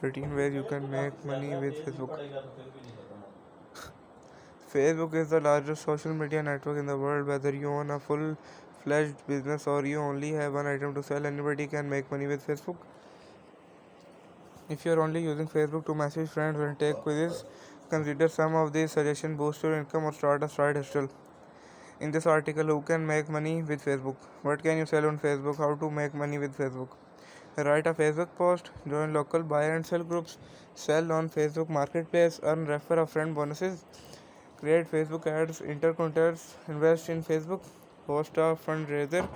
13 ways you can make money with Facebook. Facebook is the largest social media network in the world. Whether you own a full fledged business or you only have one item to sell, anybody can make money with Facebook. If you are only using Facebook to message friends and take quizzes, consider some of these suggestions. Boost your income or start a side hustle. In this article, who can make money with Facebook? What can you sell on Facebook? How to make money with Facebook? Write a Facebook post, join local buy and sell groups, sell on Facebook Marketplace, earn refer a friend bonuses, create Facebook ads, enter contests, invest in Facebook, host a fundraiser,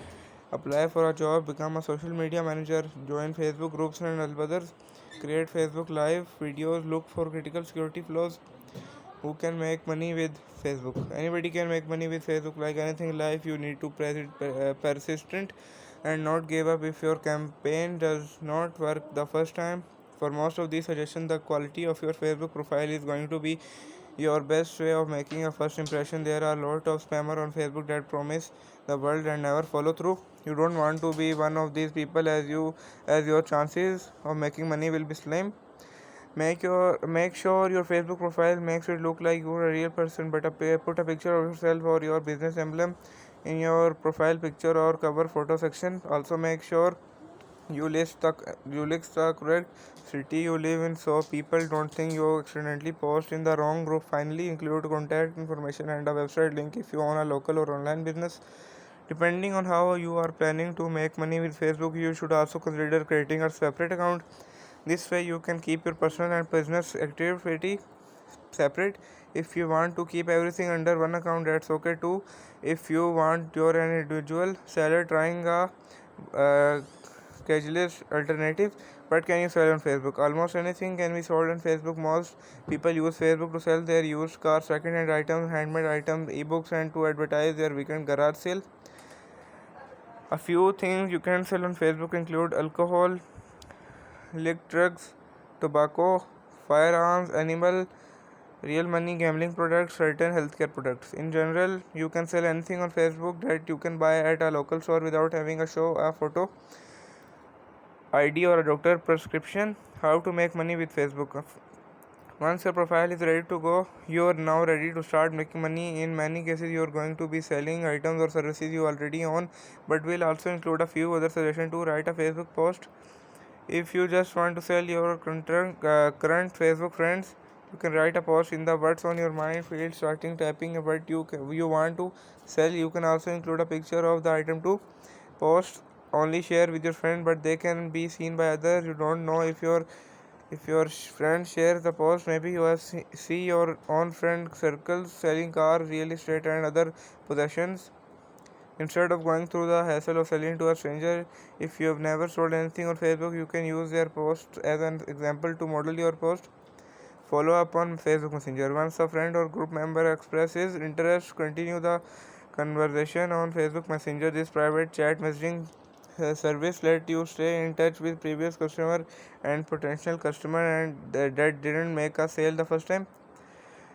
apply for a job, become a social media manager, join Facebook groups and others, create Facebook live videos, look for critical security flaws. Who can make money with Facebook? Anybody can make money with Facebook. Like anything in life, you need to persistent and not give up if your campaign does not work the first time. For most of these suggestions, the quality of your Facebook profile is going to be your best way of making a first impression. There are a lot of spammer on Facebook that promise the world and never follow through. You don't want to be one of these people, as your chances of making money will be slim. Make sure your Facebook profile makes it look like you're a real person, but put a picture of yourself or your business emblem in your profile picture or cover photo section. Also make sure you list the correct city you live in so people don't think you accidentally post in the wrong group. Finally, include contact information and a website link if you own a local or online business. Depending on how you are planning to make money with Facebook, you should also consider creating a separate account. This way you can keep your personal and business activity separate. If you want to keep everything under one account, that's okay too. If you want your an individual seller trying a uh, cashless alternative, what can you sell on Facebook? Almost anything can be sold on Facebook. Most people use Facebook to sell their used cars, second-hand items, handmade items, ebooks, and to advertise their weekend garage sale. A few things you can sell on Facebook include alcohol, illicit drugs, tobacco, firearms, animal, real money gambling products, certain healthcare products. In general, you can sell anything on Facebook that you can buy at a local store without having a show a photo ID or a doctor prescription. How to make money with Facebook? Once your profile is ready to go, you are now ready to start making money. In many cases, you are going to be selling items or services you already own, but we'll also include a few other suggestions to write a Facebook post. If you just want to sell your current Facebook friends, you can write a post in the what's on your mind field, starting typing what you want to sell. You can also include a picture of the item to post. Only share with your friend, but they can be seen by others. You don't know if your friend shares the post. Maybe you have see your own friend circles selling cars, real estate, and other possessions. Instead of going through the hassle of selling to a stranger, if you have never sold anything on Facebook, you can use their post as an example to model your post. Follow up on Facebook Messenger. Once a friend or group member expresses interest, continue the conversation on Facebook Messenger. This private chat messaging service let you stay in touch with previous customer and potential customer and that didn't make a sale the first time.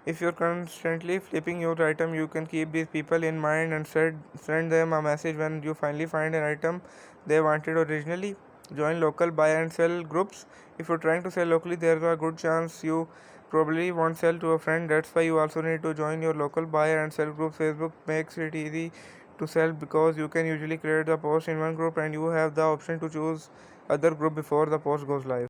If you're constantly flipping your item, you can keep these people in mind and send them a message when you finally find an item they wanted originally. Join local buy and sell groups. If you're trying to sell locally, there's a good chance you probably won't sell to a friend. That's why you also need to join your local buyer and sell group. Facebook makes it easy to sell because you can usually create the post in one group and you have the option to choose other group before the post goes live.